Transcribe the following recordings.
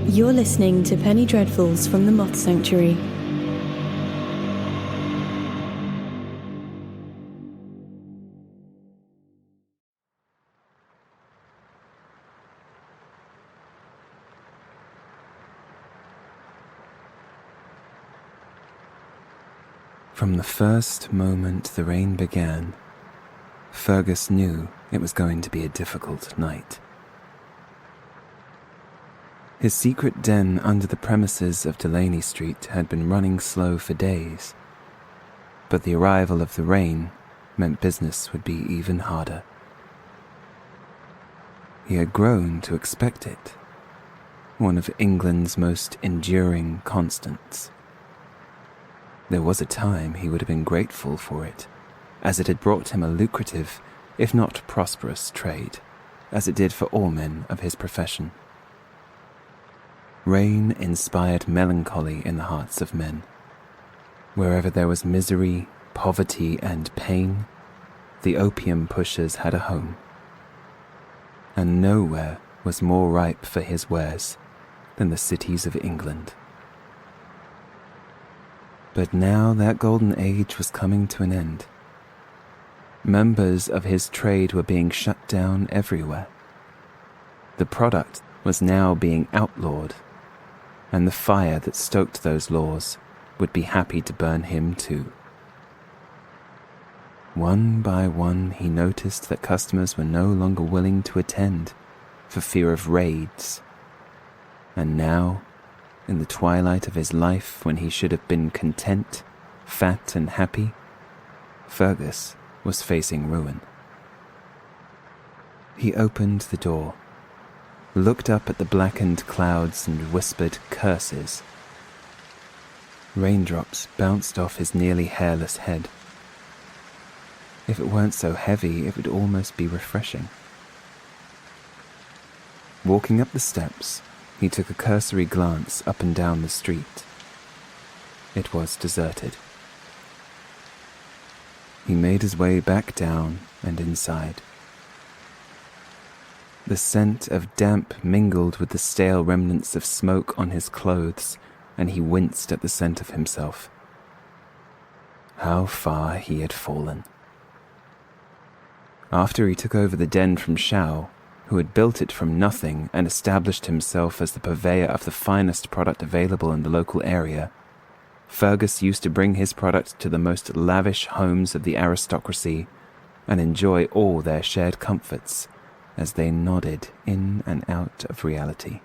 You're listening to Penny Dreadfuls from the Moth Sanctuary. From the first moment the rain began, Fergus knew it was going to be a difficult night. His secret den under the premises of Delaney Street had been running slow for days, but the arrival of the rain meant business would be even harder. He had grown to expect it, one of England's most enduring constants. There was a time he would have been grateful for it, as it had brought him a lucrative, if not prosperous, trade, as it did for all men of his profession. Rain inspired melancholy in the hearts of men. Wherever there was misery, poverty, and pain, the opium pushers had a home. And nowhere was more ripe for his wares than the cities of England. But now that golden age was coming to an end. Members of his trade were being shut down everywhere. The product was now being outlawed, and the fire that stoked those laws would be happy to burn him too. One by one he noticed that customers were no longer willing to attend for fear of raids, and now, in the twilight of his life when he should have been content, fat and happy, Fergus was facing ruin. He opened the door, looked up at the blackened clouds and whispered curses. Raindrops bounced off his nearly hairless head. If it weren't so heavy, it would almost be refreshing. Walking up the steps, he took a cursory glance up and down the street. It was deserted. He made his way back down and inside. The scent of damp mingled with the stale remnants of smoke on his clothes, and he winced at the scent of himself. How far he had fallen. After he took over the den from Shao, who had built it from nothing and established himself as the purveyor of the finest product available in the local area, Fergus used to bring his product to the most lavish homes of the aristocracy and enjoy all their shared comforts as they nodded in and out of reality.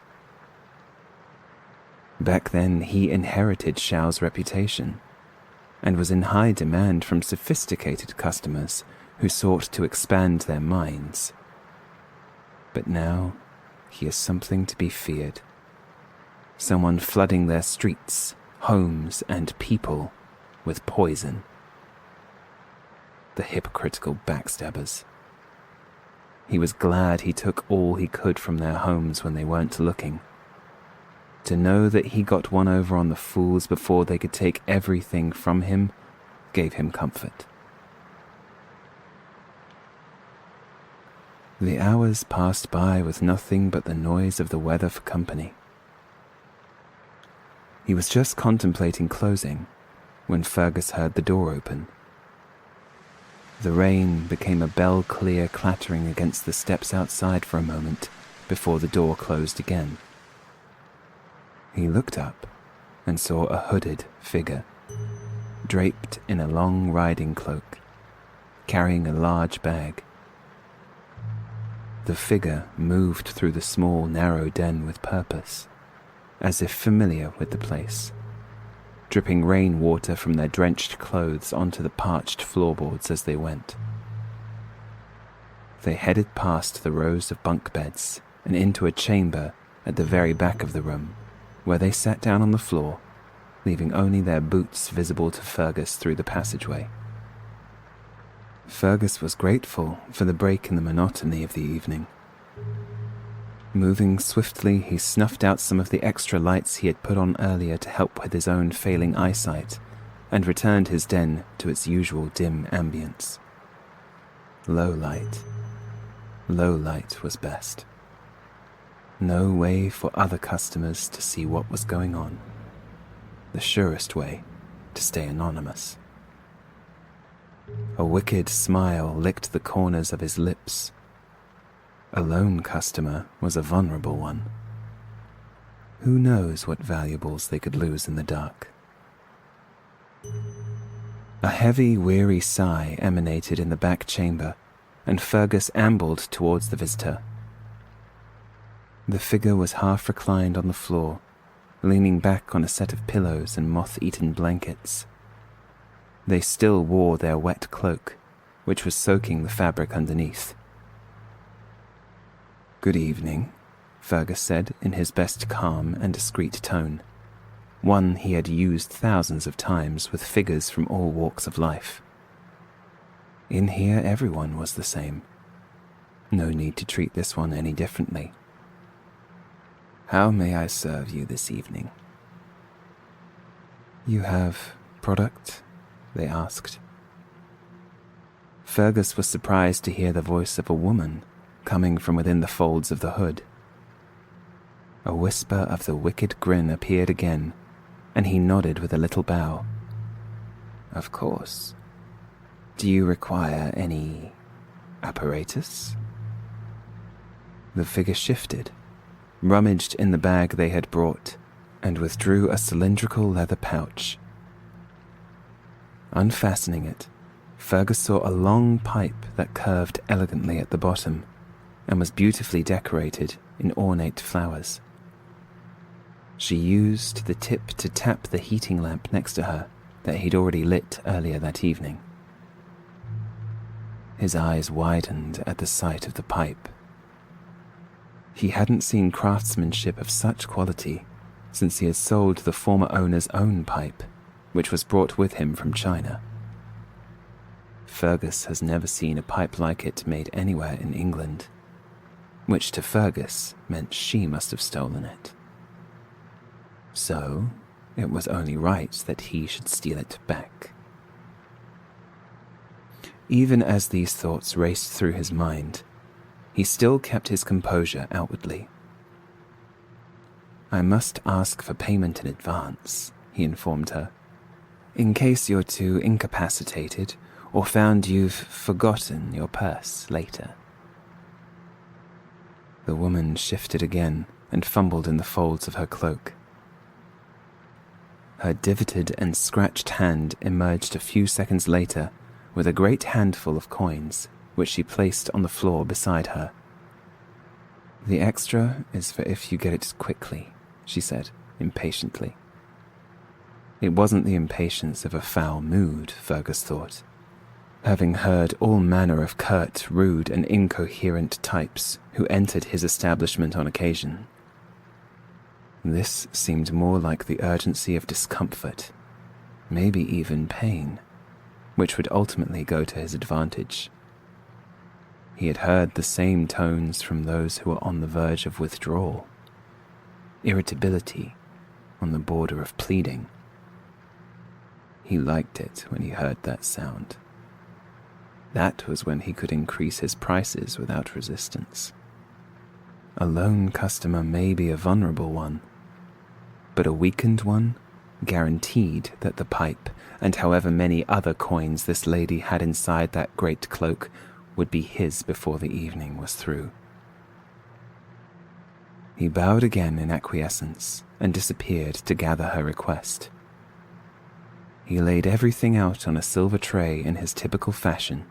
Back then he inherited Shao's reputation and was in high demand from sophisticated customers who sought to expand their minds. But now he is something to be feared. Someone flooding their streets, homes, and people with poison. The hypocritical backstabbers. He was glad he took all he could from their homes when they weren't looking. To know that he got one over on the fools before they could take everything from him gave him comfort. The hours passed by with nothing but the noise of the weather for company. He was just contemplating closing when Fergus heard the door open. The rain became a bell-clear clattering against the steps outside for a moment before the door closed again. He looked up and saw a hooded figure, draped in a long riding cloak, carrying a large bag. The figure moved through the small, narrow den with purpose, as if familiar with the place, dripping rainwater from their drenched clothes onto the parched floorboards as they went. They headed past the rows of bunk beds and into a chamber at the very back of the room, where they sat down on the floor, leaving only their boots visible to Fergus through the passageway. Fergus was grateful for the break in the monotony of the evening. Moving swiftly, he snuffed out some of the extra lights he had put on earlier to help with his own failing eyesight, and returned his den to its usual dim ambience. Low light was best. No way for other customers to see what was going on. The surest way to stay anonymous. A wicked smile licked the corners of his lips. A lone customer was a vulnerable one. Who knows what valuables they could lose in the dark? A heavy, weary sigh emanated in the back chamber, and Fergus ambled towards the visitor. The figure was half reclined on the floor, leaning back on a set of pillows and moth-eaten blankets. They still wore their wet cloak, which was soaking the fabric underneath. "Good evening," Fergus said in his best calm and discreet tone, one he had used thousands of times with figures from all walks of life. In here everyone was the same. No need to treat this one any differently. "How may I serve you this evening?" "You have product?" they asked. Fergus was surprised to hear the voice of a woman coming from within the folds of the hood. A whisper of the wicked grin appeared again, and he nodded with a little bow. "Of course. Do you require any apparatus?" The figure shifted, rummaged in the bag they had brought, and withdrew a cylindrical leather pouch. Unfastening it, Fergus saw a long pipe that curved elegantly at the bottom and was beautifully decorated in ornate flowers. She used the tip to tap the heating lamp next to her that he'd already lit earlier that evening. His eyes widened at the sight of the pipe. He hadn't seen craftsmanship of such quality since he had sold the former owner's own pipe, which was brought with him from China. Fergus has never seen a pipe like it made anywhere in England, which to Fergus meant she must have stolen it. So it was only right that he should steal it back. Even as these thoughts raced through his mind, he still kept his composure outwardly. "I must ask for payment in advance," he informed her, "in case you're too incapacitated or found you've forgotten your purse later." The woman shifted again and fumbled in the folds of her cloak. Her divoted and scratched hand emerged a few seconds later with a great handful of coins, which she placed on the floor beside her. "The extra is for if you get it quickly," she said, impatiently. It wasn't the impatience of a foul mood, Fergus thought, having heard all manner of curt, rude, and incoherent types who entered his establishment on occasion. This seemed more like the urgency of discomfort, maybe even pain, which would ultimately go to his advantage. He had heard the same tones from those who were on the verge of withdrawal, irritability on the border of pleading. He liked it when he heard that sound. That was when he could increase his prices without resistance. A lone customer may be a vulnerable one, but a weakened one guaranteed that the pipe and however many other coins this lady had inside that great cloak would be his before the evening was through. He bowed again in acquiescence and disappeared to gather her request. He laid everything out on a silver tray in his typical fashion,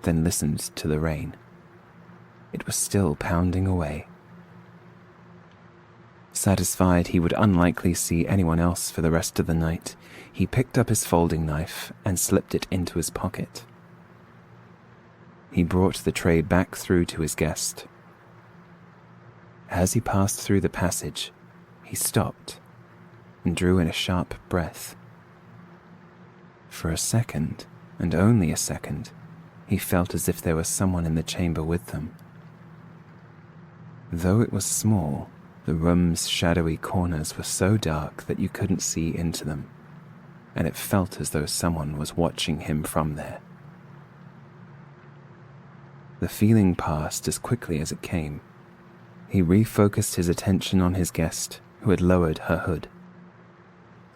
then listened to the rain. It was still pounding away. Satisfied he would unlikely see anyone else for the rest of the night, he picked up his folding knife and slipped it into his pocket. He brought the tray back through to his guest. As he passed through the passage, he stopped and drew in a sharp breath. For a second, and only a second, he felt as if there was someone in the chamber with them. Though it was small, the room's shadowy corners were so dark that you couldn't see into them, and it felt as though someone was watching him from there. The feeling passed as quickly as it came. He refocused his attention on his guest, who had lowered her hood.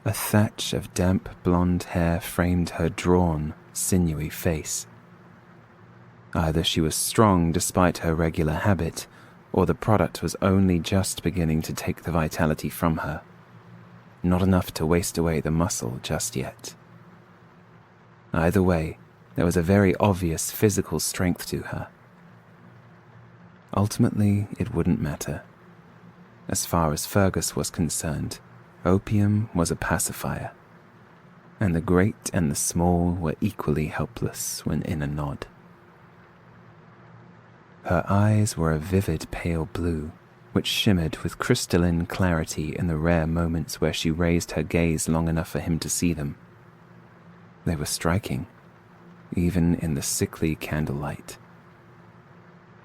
A thatch of damp blonde hair framed her drawn, sinewy face. Either she was strong despite her regular habit, or the product was only just beginning to take the vitality from her. Not enough to waste away the muscle just yet. Either way, there was a very obvious physical strength to her. Ultimately, it wouldn't matter. As far as Fergus was concerned, opium was a pacifier, and the great and the small were equally helpless when in a nod. Her eyes were a vivid pale blue, which shimmered with crystalline clarity in the rare moments where she raised her gaze long enough for him to see them. They were striking, even in the sickly candlelight.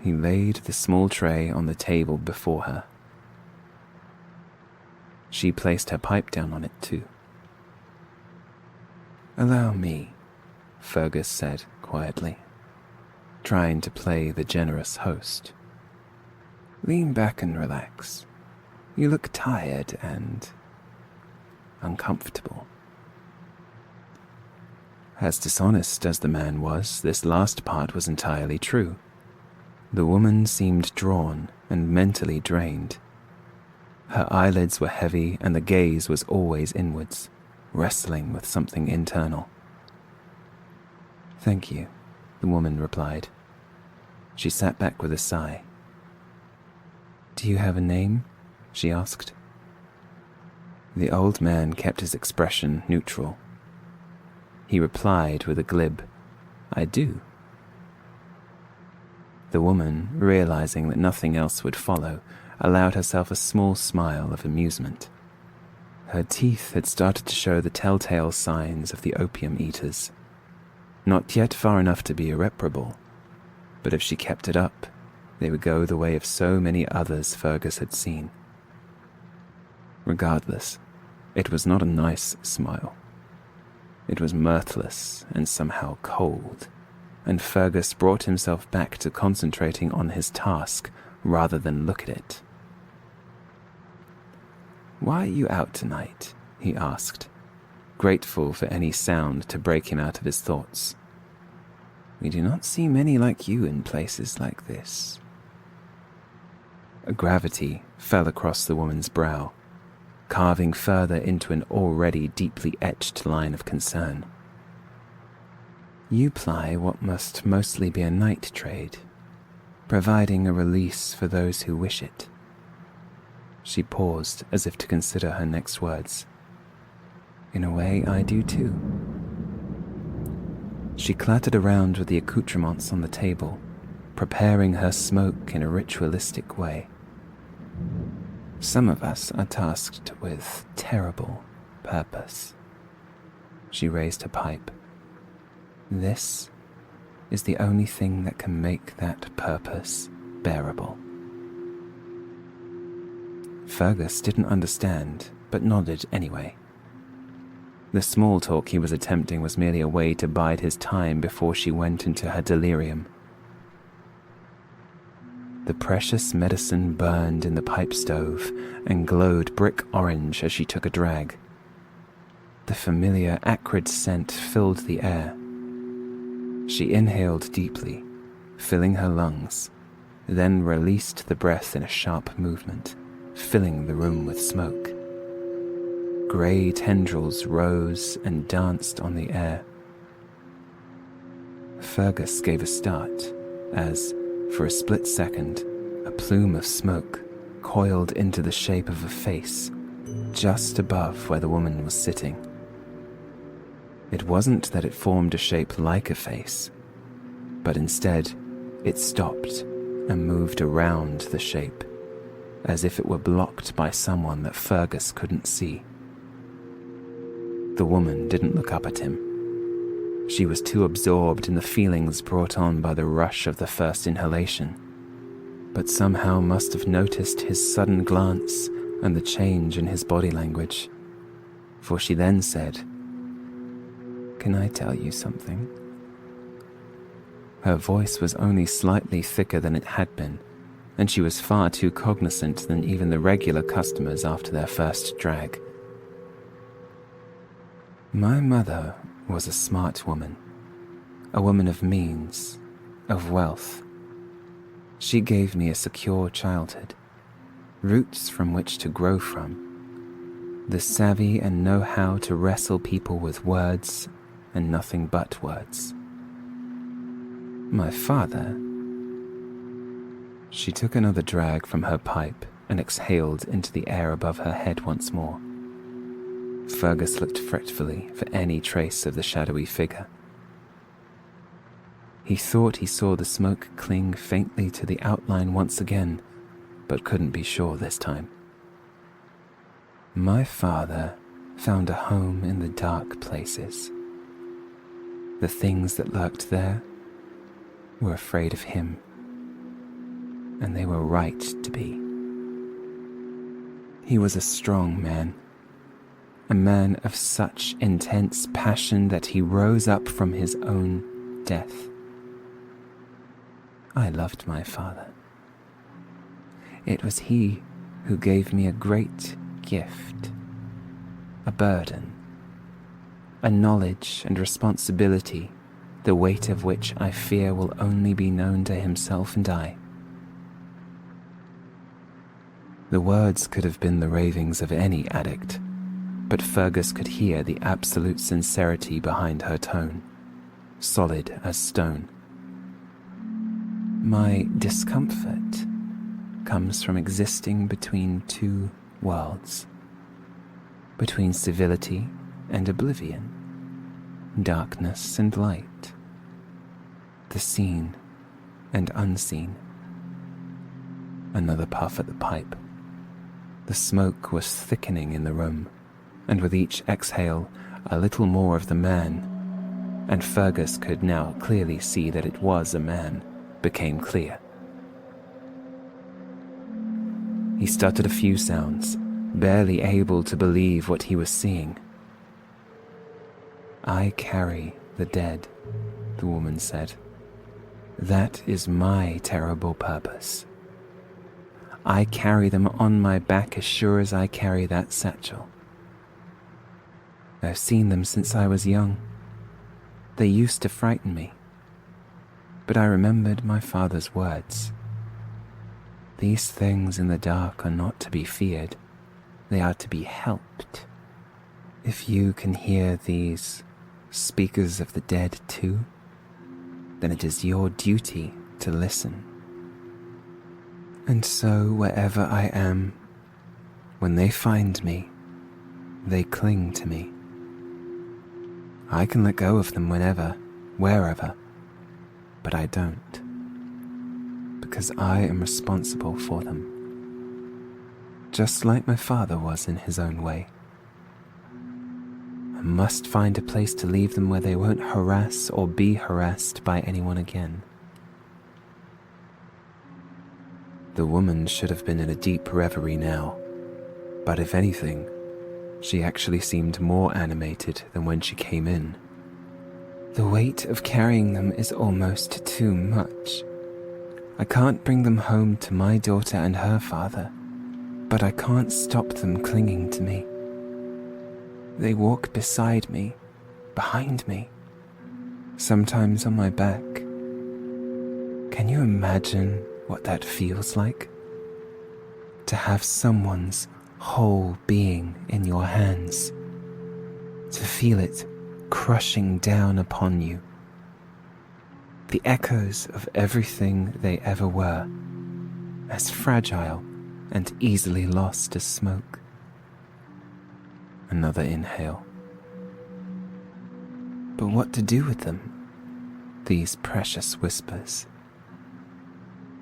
He laid the small tray on the table before her. She placed her pipe down on it too. "Allow me," Fergus said quietly, trying to play the generous host. "Lean back and relax. You look tired and uncomfortable." As dishonest as the man was, this last part was entirely true. The woman seemed drawn and mentally drained. Her eyelids were heavy and the gaze was always inwards, wrestling with something internal. "Thank you," the woman replied. She sat back with a sigh. "Do you have a name?" she asked. The old man kept his expression neutral. He replied with a glib, "I do." The woman, realizing that nothing else would follow, allowed herself a small smile of amusement. Her teeth had started to show the telltale signs of the opium eaters. Not yet far enough to be irreparable, but if she kept it up, they would go the way of so many others Fergus had seen. Regardless, it was not a nice smile. It was mirthless and somehow cold, and Fergus brought himself back to concentrating on his task rather than look at it. "Why are you out tonight?" he asked, grateful for any sound to break him out of his thoughts. "We do not see many like you in places like this." A gravity fell across the woman's brow, carving further into an already deeply etched line of concern. "You ply what must mostly be a night trade, providing a release for those who wish it." She paused as if to consider her next words. "In a way, I do too." She clattered around with the accoutrements on the table, preparing her smoke in a ritualistic way. "Some of us are tasked with terrible purpose." She raised her pipe. "This is the only thing that can make that purpose bearable." Fergus didn't understand, but nodded anyway. The small talk he was attempting was merely a way to bide his time before she went into her delirium. The precious medicine burned in the pipe stove and glowed brick orange as she took a drag. The familiar acrid scent filled the air. She inhaled deeply, filling her lungs, then released the breath in a sharp movement, filling the room with smoke. Grey tendrils rose and danced on the air. Fergus gave a start as, for a split second, a plume of smoke coiled into the shape of a face just above where the woman was sitting. It wasn't that it formed a shape like a face, but instead it stopped and moved around the shape, as if it were blocked by someone that Fergus couldn't see. The woman didn't look up at him. She was too absorbed in the feelings brought on by the rush of the first inhalation, but somehow must have noticed his sudden glance and the change in his body language, for she then said, "Can I tell you something?" Her voice was only slightly thicker than it had been, and she was far too cognizant than even the regular customers after their first drag. My mother was a smart woman, a woman of means, of wealth. She gave me a secure childhood, roots from which to grow from, the savvy and know-how to wrestle people with words and nothing but words. My father... She took another drag from her pipe and exhaled into the air above her head once more. Fergus looked fretfully for any trace of the shadowy figure. He thought he saw the smoke cling faintly to the outline once again, but couldn't be sure this time. My father found a home in the dark places. The things that lurked there were afraid of him, and they were right to be. He was a strong man, a man of such intense passion that he rose up from his own death. I loved my father. It was he who gave me a great gift, a burden, a knowledge and responsibility, the weight of which I fear will only be known to himself and I. The words could have been the ravings of any addict, but Fergus could hear the absolute sincerity behind her tone, solid as stone. My discomfort comes from existing between two worlds, between civility and oblivion, darkness and light, the seen and unseen. Another puff at the pipe. The smoke was thickening in the room, and with each exhale, a little more of the man, and Fergus could now clearly see that it was a man, became clear. He stuttered a few sounds, barely able to believe what he was seeing. "I carry the dead," the woman said. "That is my terrible purpose. I carry them on my back as sure as I carry that satchel. I've seen them since I was young. They used to frighten me. But I remembered my father's words. These things in the dark are not to be feared. They are to be helped. If you can hear these speakers of the dead too, then it is your duty to listen. And so wherever I am, when they find me, they cling to me. I can let go of them whenever, wherever, but I don't, because I am responsible for them, just like my father was in his own way. I must find a place to leave them where they won't harass or be harassed by anyone again. The woman should have been in a deep reverie now, but if anything, she actually seemed more animated than when she came in. The weight of carrying them is almost too much. I can't bring them home to my daughter and her father, but I can't stop them clinging to me. They walk beside me, behind me, sometimes on my back. Can you imagine what that feels like? To have someone's whole being in your hands, to feel it crushing down upon you. The echoes of everything they ever were, as fragile and easily lost as smoke. Another inhale. But what to do with them? These precious whispers.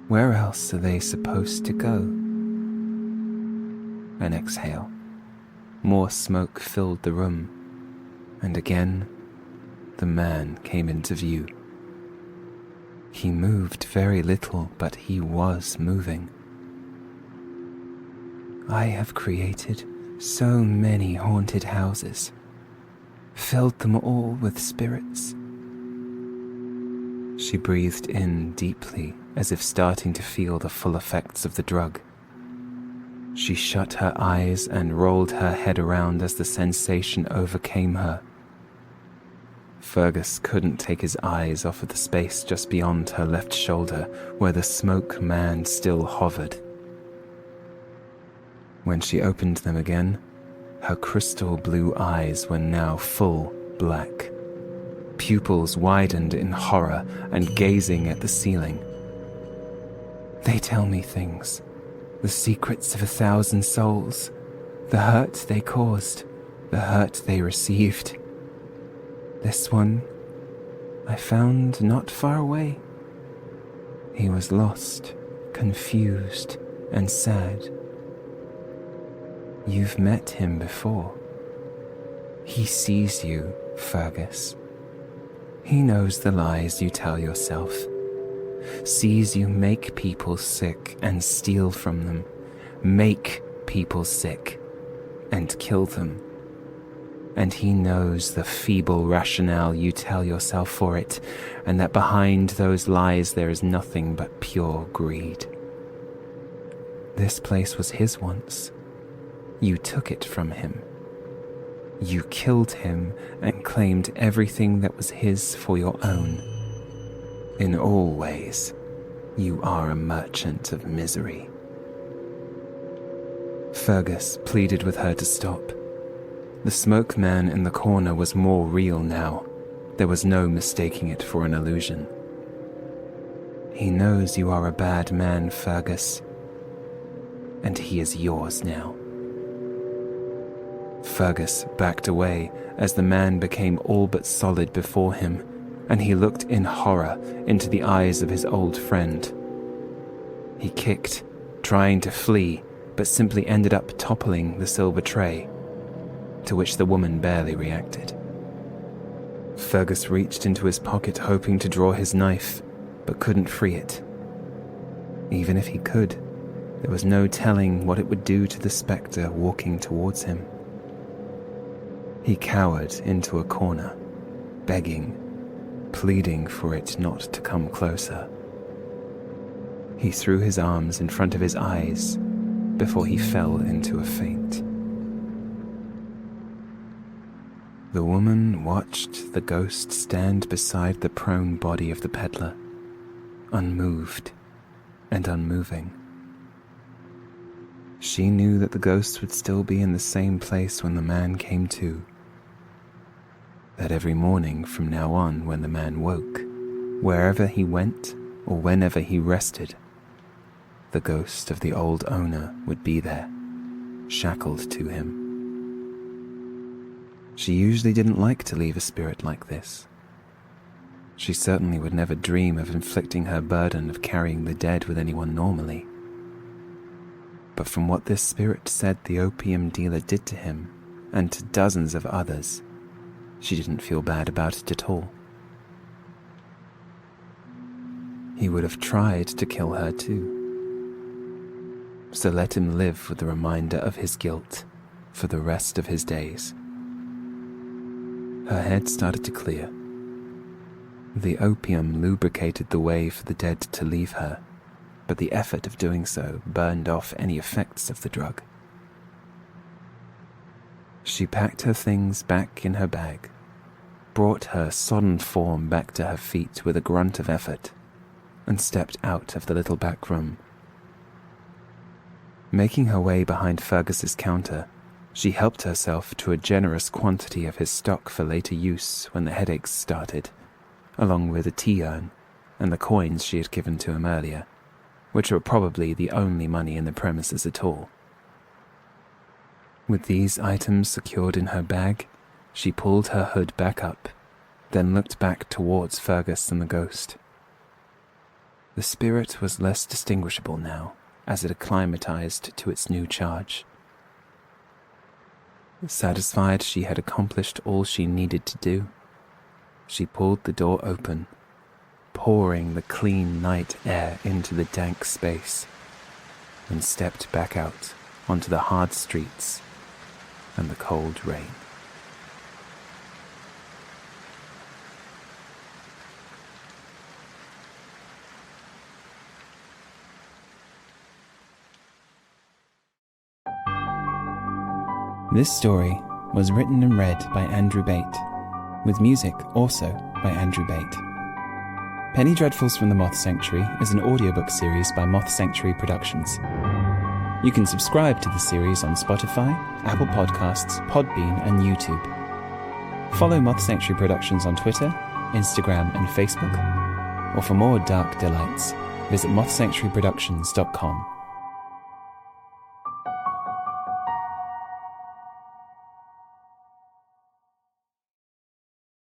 Where else are they supposed to go? An exhale. More smoke filled the room, and again the man came into view. He moved very little, but he was moving. I have created so many haunted houses, filled them all with spirits. She breathed in deeply as if starting to feel the full effects of the drug. She shut her eyes and rolled her head around as the sensation overcame her. Fergus couldn't take his eyes off of the space just beyond her left shoulder, where the smoke man still hovered. When she opened them again, her crystal blue eyes were now full black, pupils widened in horror and gazing at the ceiling. "They tell me things, the secrets of 1,000 souls, the hurt they caused, the hurt they received. This one I found not far away. He was lost, confused, and sad. You've met him before. He sees you, Fergus. He knows the lies you tell yourself, sees you make people sick and steal from them, make people sick and kill them. And he knows the feeble rationale you tell yourself for it, and that behind those lies there is nothing but pure greed. This place was his once. You took it from him. You killed him and claimed everything that was his for your own. In all ways, you are a merchant of misery." Fergus pleaded with her to stop. The smoke man in the corner was more real now. There was no mistaking it for an illusion. "He knows you are a bad man, Fergus, and he is yours now." Fergus backed away as the man became all but solid before him, and he looked in horror into the eyes of his old friend. He kicked, trying to flee, but simply ended up toppling the silver tray, to which the woman barely reacted. Fergus reached into his pocket hoping to draw his knife, but couldn't free it. Even if he could, there was no telling what it would do to the spectre walking towards him. He cowered into a corner, begging, pleading for it not to come closer. He threw his arms in front of his eyes before he fell into a faint. The woman watched the ghost stand beside the prone body of the peddler, unmoved and unmoving. She knew that the ghost would still be in the same place when the man came to. That every morning from now on, when the man woke, wherever he went or whenever he rested, the ghost of the old owner would be there, shackled to him. She usually didn't like to leave a spirit like this. She certainly would never dream of inflicting her burden of carrying the dead with anyone normally. But from what this spirit said the opium dealer did to him, and to dozens of others, she didn't feel bad about it at all. He would have tried to kill her too. So let him live with the reminder of his guilt for the rest of his days. Her head started to clear. The opium lubricated the way for the dead to leave her, but the effort of doing so burned off any effects of the drug. She packed her things back in her bag, brought her sodden form back to her feet with a grunt of effort, and stepped out of the little back room. Making her way behind Fergus's counter, she helped herself to a generous quantity of his stock for later use when the headaches started, along with a tea urn and the coins she had given to him earlier, which were probably the only money in the premises at all. With these items secured in her bag, she pulled her hood back up, then looked back towards Fergus and the ghost. The spirit was less distinguishable now, as it acclimatized to its new charge. Satisfied she had accomplished all she needed to do, she pulled the door open, pouring the clean night air into the dank space, and stepped back out onto the hard streets and the cold rain. This story was written and read by Andrew Bate, with music also by Andrew Bate. Penny Dreadfuls from the Moth Sanctuary is an audiobook series by Moth Sanctuary Productions. You can subscribe to the series on Spotify, Apple Podcasts, Podbean, and YouTube. Follow Moth Sanctuary Productions on Twitter, Instagram, and Facebook. Or for more dark delights, visit mothsanctuaryproductions.com.